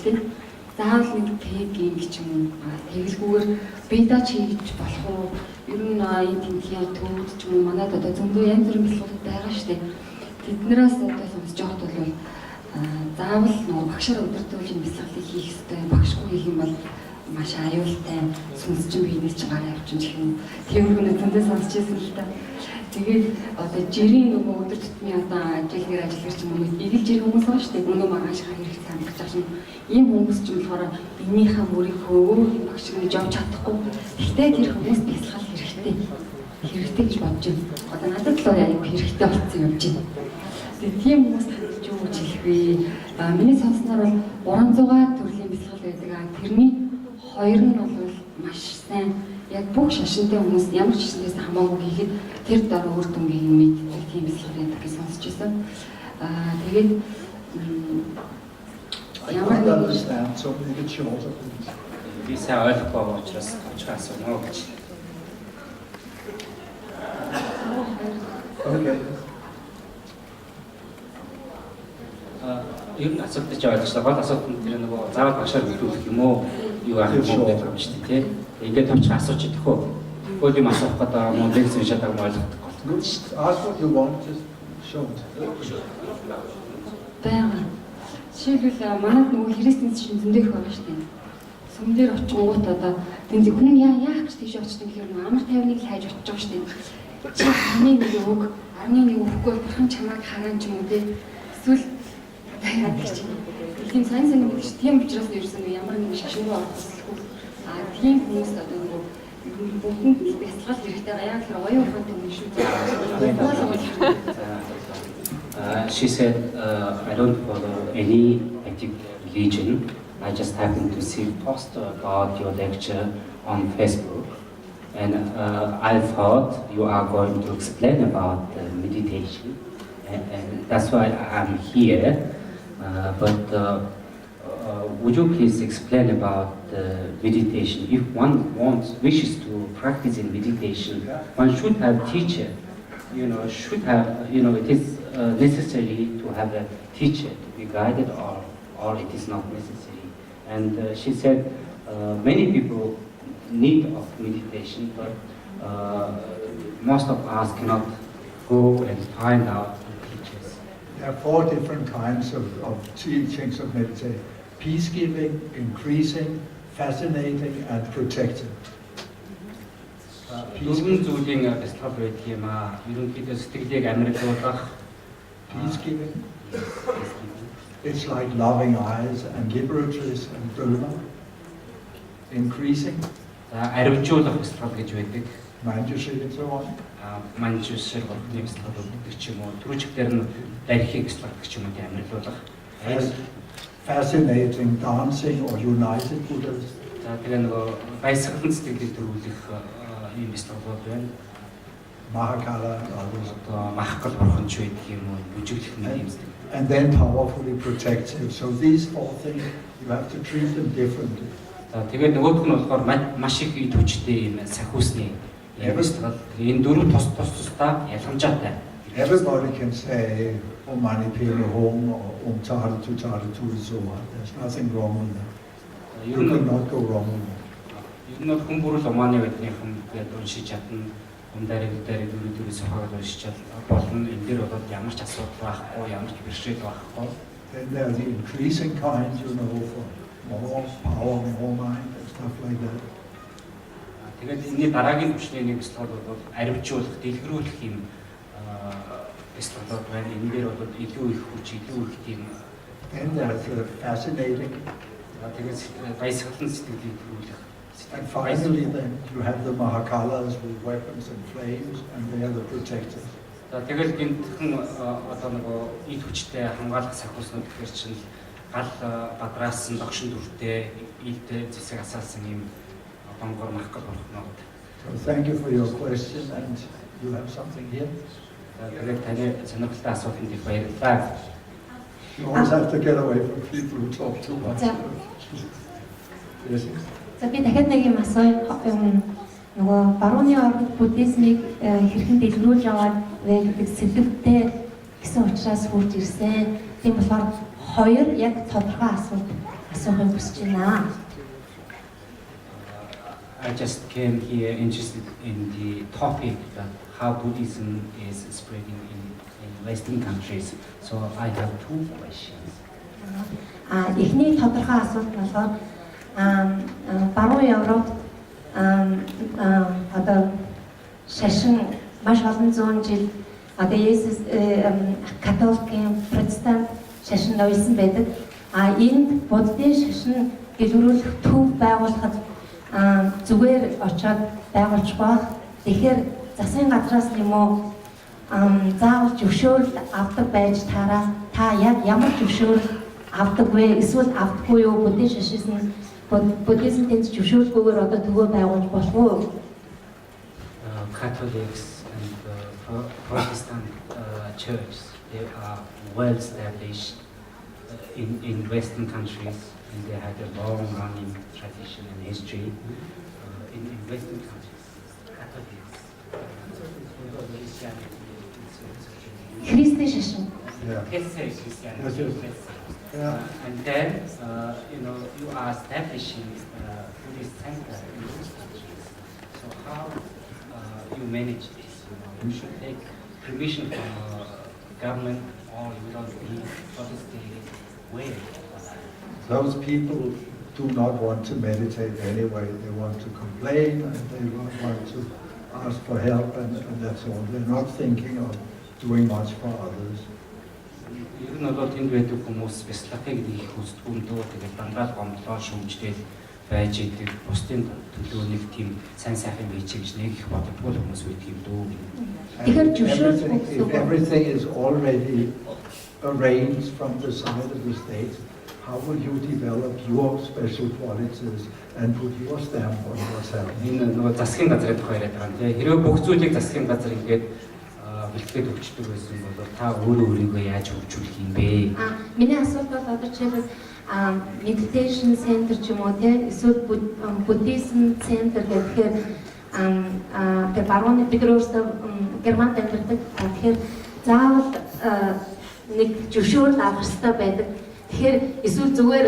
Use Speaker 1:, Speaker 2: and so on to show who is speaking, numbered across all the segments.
Speaker 1: тийм. Заавал нэг тэг гинг ч юм уу тэгэлгүйгээр бедаж хийж болох уу? Ер нь энэ тэмдгийн төвд ч юм уу манайд одоо зөндөө янз бүрийн бэлгүүд байгаа шүү дээ. Тэднээс одоо сонсож байхад бол заавал нөгөө багшаар удирдуулж бэлгэлийг хийх хэрэгтэй. Багшгүй хийх юм бол маш аюултай. Сүнс чинь биенээс ч гараа явчихна гэх юм. Тийм хүн зөндөө сонсч байсан л та. Тэгээд одоо жирийн нөгөө өдөр тутмын одоо ажил гэр ч юм уу игэл жирийн хүмүүс байгаа шүү дээ. Өнөө маргааш хэрэг самбарч байгаа юм. Ийм хүмүүс ч болохоор энийхээ мөрийнхөө өөрөө юм багш гэж явж чадахгүй. Гэхдээ тэр хүмүүс бэлсгал хэрэгтэй. Хэрэгтэй гэж бодож байна. Одоо надад л аяг хэрэгтэй болсон явж байна. Тэгээд тийм хүмүүс хандж юу гэж хэлэх вэ? Миний сонсноор бол 300 төрлийн бэлсгал байдаг. Тэрний хоёр нь бол маш сайн яг бүх шашинтай хүмүүс ямар шашинтайс хамаагүй хийхэд тэр дор өөр дүнгийн юм мэддэг тийм бэлсгал байдаг гэж сонсч байсан. Тэгээд ямар нэг
Speaker 2: би сайн ойлгохгүй учраас очихаас өнөө гэж.
Speaker 3: Okay.
Speaker 2: Ер нь асуудал ч ойлгож байгаа. Асуудал нь тэр нөгөө заавал багшаар биелүүлэх юм уу? Юу аах юм бэ гэж шүү дээ, тийм. Ингээд товч асууж идэх үү? Хөөд юм асуух гэдэг юм уу? Лекц хийж чадаагүй ойлгохгүй болно.
Speaker 3: Ask what you want, just show it.
Speaker 1: Бага. Жишээлбэл манайд нөгөө христийн чинь зөндөө их байгаа шүү дээ. Сүмдэр очингууд одоо тэнд хүн яах гэж тийш очсон гэхээр нөгөө амар тайвныг хайж очиж байгаа шүү дээ. Чи хамгийн нэг үг, 11 өгөхгүй бурхан чамайг хараа ч юм уу те. Эсвэл яагаад гэж чинь. Тийм сайн мэдээж тийм учраас ерөөсөн ямар нэг шашингүй оролцохгүй. Тийм хүмүүс одоо нөгөө бүгдэнд бясалгал хэрэгтэй байгаа. Яг тэр оюун ухаантай хүн шүү дээ.
Speaker 2: She said, I don't follow any active religion. I just happened to see a post about your lecture on Facebook. And I thought you are going to explain about meditation. And that's why I'm here. But would you please explain about meditation? If one wishes to practice in meditation, one should have a teacher. Should have, it is necessary to have a teacher to be guided, or it is not necessary. And she said many people need of meditation, but most of us cannot go and find out the teachers.
Speaker 3: There are 4 different kinds of teachings of meditation: peace-giving, increasing, fascinating, and protecting.
Speaker 2: Peace-giving.
Speaker 3: It's like loving eyes and liberators and Burma. Increasing. Manjushri and so on. Fascinating, dancing or united Buddhas. Mahakala and others. And then powerfully protective. So these 4 things, you have to treat them differently.
Speaker 2: Тэгээд нөгөөх нь болохоор маш их төвчтэй юм сахиусны юм бистгал. Энэ 4 тусдаа ялгамжаатай.
Speaker 3: Everybody can say Om Mani Padme Hum or Om Tadatu Tadatu and so on. There's nothing wrong with that. You cannot go wrong with that.
Speaker 2: Ер нь хүн бүрэл Оманы байдныхан гэдэг уншиж чадна. Дарыг сохоод уншиж болно. Энэ дээр бол ямар ч асуудал байхгүй, ямар ч бэрхшээл байхгүй.
Speaker 3: Then there are the increasing kinds, for more power, more mind, and stuff like that.
Speaker 2: Тэгээд энэ дараагийн түвшний нэг бэлтгэл бол аривжуулах, дэлгэрүүлэх юм бэлтгэл байна. Энэ дээр бол илүү их хүч, илүү их тийм.
Speaker 3: Then there's the fascinating.
Speaker 2: Тэгээд баясгалан сэтгэлийг төрүүлэх.
Speaker 3: And finally, then you have the Mahakalas with weapons and flames, and they are the protectors.
Speaker 2: Тэгээд гинтхэн одоо нөгөө ид хүчтэй хамгаалах сахиуснууд гэхэр чинь гал бадраас нь догшин дүртэй илтэй зэсэг асаасан юм бонгор махгал болгонод.
Speaker 3: So thank you for your question, and you have something here.
Speaker 2: Тэгээд таны сонирхолтой асуултанд их баярлалаа.
Speaker 3: You always have to get away from people who talk too much. Yes.
Speaker 4: За би дахиад нэг юм асууя. Нөгөө барууны орнд буддизмыг хэрхэн дэлгэрүүлж аваад байдаг сэдвтэй гэсэн учраас хурж ирсэн. Тийм болохоор 2 яг тодорхой асуухыг хүсэж байна.
Speaker 2: I just came here interested in the topic that how Buddhism is spreading in Western countries. So I have two questions.
Speaker 4: Эхний тодорхой асуулт нь болохоор баруун Европт одоо шашин маш олон зуун жил одоо Есүс католикийн протестант шашин ноёлсон байдаг. Энд буддын шашин дэлгэрүүлэх төв байгуулахад зүгээр очоод байгуулж байх. Тэгэхээр засгийн газраас юм уу заавал зөвшөөрөл авдаг байж таараа та яг ямар зөвшөөрөл авдаг вэ? Эсвэл авдаггүй юу? Буддын шашин буддизм тэнд зөвшөөрөлгүйгээр одоо төвөө байгуулж болох уу?
Speaker 2: Catholics and Protestant churches, they are well established in Western countries, and they have a long-running tradition and history. In Western countries, Catholics,
Speaker 4: Христийн шашин.
Speaker 2: Christianity. And then, you are establishing Buddhist center in those countries. So how you manage this? You should take permission from government, or you don't need what is the way.
Speaker 3: Those people do not want to meditate anyway. They want to complain and they want to ask for help, and that's all. They're not thinking of doing much for others.
Speaker 2: Ер нь бол тэнд байдаг хүмүүс бяцлагыг хийх хүсдэггүй дөө тэгээд дандаа гомдлоо шүмжлээд байж идэг. Бусдын төлөө нэг тийм сайн сайхан хийчих гэж нэг их боддоггүй хүмүүс байдаг юм дөө.
Speaker 4: Тэгэхээр
Speaker 3: If everything is already arranged from the side of the state, how will you develop your special qualities and put your stamp on yourself?
Speaker 2: Энэ нөгөө засгийн газрын тухай яриад байгаа юм тийм. Хэрвээ бүх зүйлийг засгийн газар ингээд бэлтгээд өгчдөг байсан бол та өөрөө өөрийгөө яаж хөгжүүлэх юм бэ?
Speaker 4: Миний асуулт бол одоо жишээлбэл meditation center ч юм уу тийм эсвэл Buddhism center гэхээр тэр барууны бид өөрсдөө Германд амьдардаг. Тэгэхээр заавал нэг зөвшөөрөл авах хэрэгтэй байдаг. Тэгэхээр эсвэл зүгээр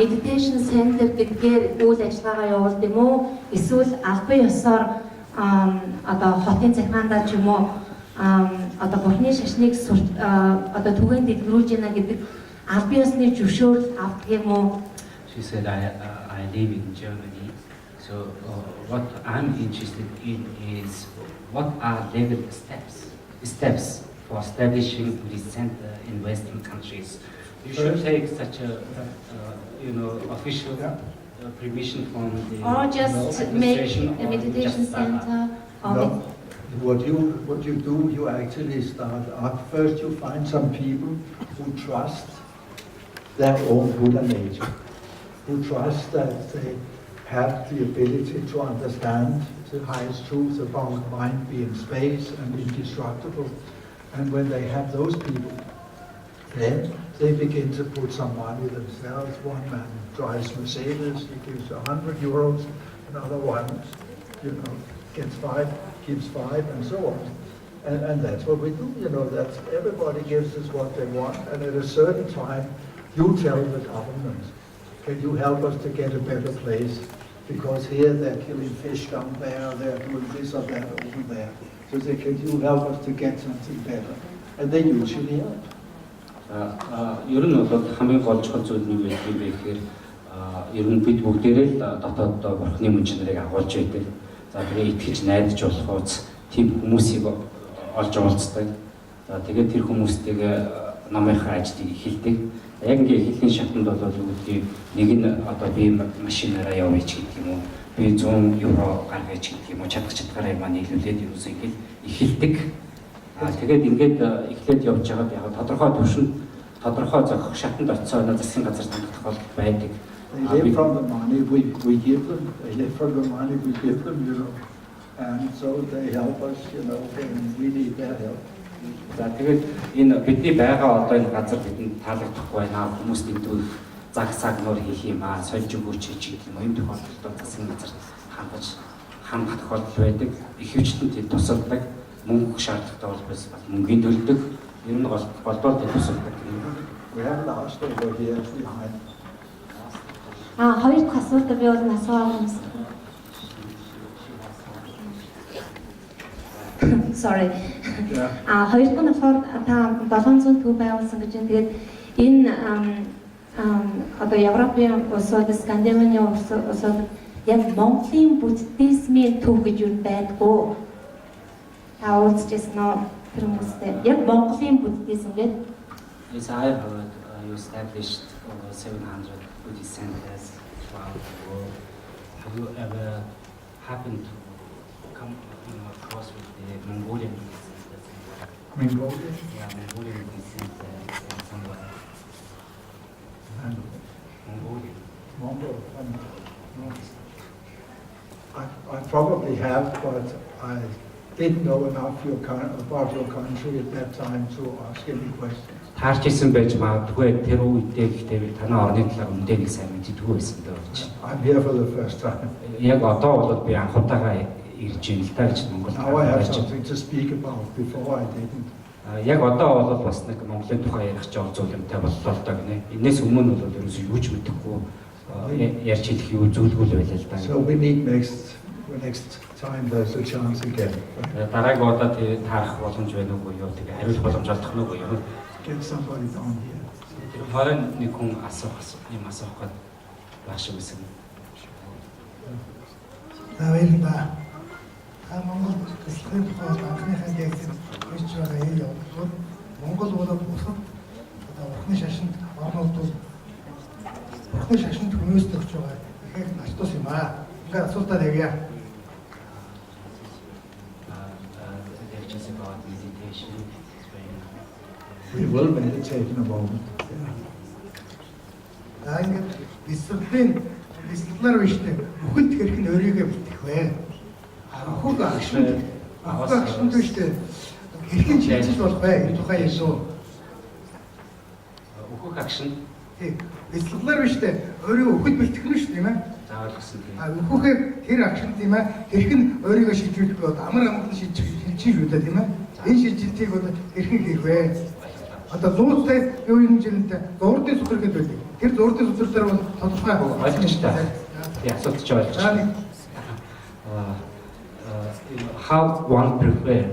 Speaker 4: meditation center гэдгээр үйл ажиллагаагаа явуулдаг юм уу? Эсвэл албан ёсоор одоо хотын захиандаа ч юм уу одоо бурхны шашныг одоо түгээн дэлгэрүүлж байна гэдэг албан ёсны зөвшөөрөл авдаг юм уу?
Speaker 2: She said, I live in Germany, so what I'm interested in is what are legal steps for establishing this center in Western countries. You should take such a official permission from the
Speaker 4: Or just make
Speaker 2: administration,
Speaker 4: a meditation center.
Speaker 3: No. What you do, you actually start up. First you find some people who trust their own Buddha nature, who trust that they have the ability to understand the highest truth about mind being space and indestructible. And when they have those people, then they begin to put some money themselves. One man drives Mercedes, he gives 100 euros, another one, gets 5, gives 5, and so on. And that's what we do, that's everybody gives us what they want, and at a certain time, you tell the government, can you help us to get a better place? Because here they're killing fish down there, they're doing this or that over there. So they can you help us to get something better? And they usually help.
Speaker 2: Ер нь бол хамгийн гол чухал зүйл нь юу вэ гэхээр ер нь бид бүгдээрээ л дотооддоо бурхны мөн чанарыг агуулж байдаг. За тэгээ итгэж найдаж болох үз тийм хүмүүсийг олж уулздаг. За тэгээд тэр хүмүүстэйгээ намынхаа ажлыг эхэлдэг. Яг ингээ хэлний шатнд бол юу гэдгийг нэг нь одоо би машинаараа явж гэдэг юм уу? Би 100 евро гаргаж гэдэг юм уу? Чадхаараа маань нийлүүлээд юусэн ингээд эхэлдэг. Тэгээд ингээд эхлээд явж байгаад яг тодорхой төвшөнд тодорхой зохих шатанд очиод засгийн газар хандах бол байдаг.
Speaker 3: They live from the money we give them. They live from the money we give them, and so they help us, when we need their help.
Speaker 2: За тэгээд энэ бидний байгаа одоо энэ газар бидэнд таалагдахгүй байна. Хүмүүс дэндүү цаг нуур хийх юм аа, сольж өгөөч гэж юм. Энэ тохиолдолд засгийн газар хандах тохиолдол байдаг. Ихэвчлэн тэд тусалдаг. Мөнгө шаардлагатай бол бас мөнгөний төлдөг. Ер нь голдоор тэд тусалдаг.
Speaker 3: We have last over here behind.
Speaker 4: Хоёр дахь асуултаа би бол асуугаа юмсан. Sorry. Хоёр дахь нь болохоор та 700 төв байгуулсан гэж байна. Тэгээд энэ одоо Европын улсууд, Скандинавын улсууд яг Монголын буддизмын төв гэж юу байдгүй. Та уулзчихсан уу? Тэр хүмүүстэй. Яг Монголын буддизм гэдэг.
Speaker 2: Yes, I heard you established over 700 Buddhist centers throughout the world. Have you ever happened to come across with the Mongolian Buddhist centers?
Speaker 3: Mongolia?
Speaker 2: Yeah, Mongolian Buddhist centers somewhere.
Speaker 3: And
Speaker 2: Mongolian.
Speaker 3: Mongol. No. I probably have, but I didn't know enough about your country at that time to ask any questions.
Speaker 2: Таарч исэн байж магадгүй тэр үедээ гэхдээ би танай орны талаар өмнөдөө нэг сайн мэддэггүй байсан даа гэж.
Speaker 3: I'm here for the first time.
Speaker 2: Яг одоо бол би анх удаага ирж байна л та гэж Монголд.
Speaker 3: Now I have something to speak about. Before I didn't.
Speaker 2: Яг одоо бол бас нэг Монголын тухай ярих ч зүйл юмтай боллоо л доо гинэ. Энэс өмнө бол ерөөсөө юу ч мэдэхгүй ярьж хэлэх юу зүйлгүй л байлаа л да.
Speaker 3: So we need next time there's a chance again.
Speaker 2: Дараагийн удаа тэр таарах боломж байна уу юу тэгээ хариулах боломж олдох нь уу юу?
Speaker 3: Get somebody down here.
Speaker 2: Тэр хооронд нэг хүн асуух гээд baаш үсэн.
Speaker 5: Баярлалаа. Монгол төслийн тухай анхныхаа лекцэд хэлж байгаа юм явуулсан. Монгол болоод бусад одоо урхны шашинд орнууд бол урхны шашинд хүмүүст өгч байгаа ихэнх наштус юм аа. Ингээ асуултаар явъя.
Speaker 3: We will meditate in a moment.
Speaker 5: Ингээд бэлсгэлээр биш үү? Бүхэл хэрэг нь өөрийгөө бэлтэх вэ? Хог агшин биш үү? Хэрхэн чиглэж болох вэ? Энэ тухай ярьсан.
Speaker 2: Өөхөх агшин.
Speaker 5: Тийм. Бэлсгэлээр биш үү? Өөрийгөө бүхэл бэлтэх нь шүү дээ, тийм ээ?
Speaker 2: Заавал гэсэн тийм.
Speaker 5: Өөхөх тэр агшин тийм ээ? Хэрхэн өөрийгөө шилжүүлэх вэ? Амар амгалан шилжих шүү дээ, тийм ээ? Энэ шилжилтийг бол хэрхэн хийх вэ? Одоо луустай юу юм жинтэй зурдын судраг гэдэг байдаг. Тэр зурдын судраг дээр бол тодорхой
Speaker 2: ойлгомжтой. Би асуулт ч ойлгож байна. How one prepare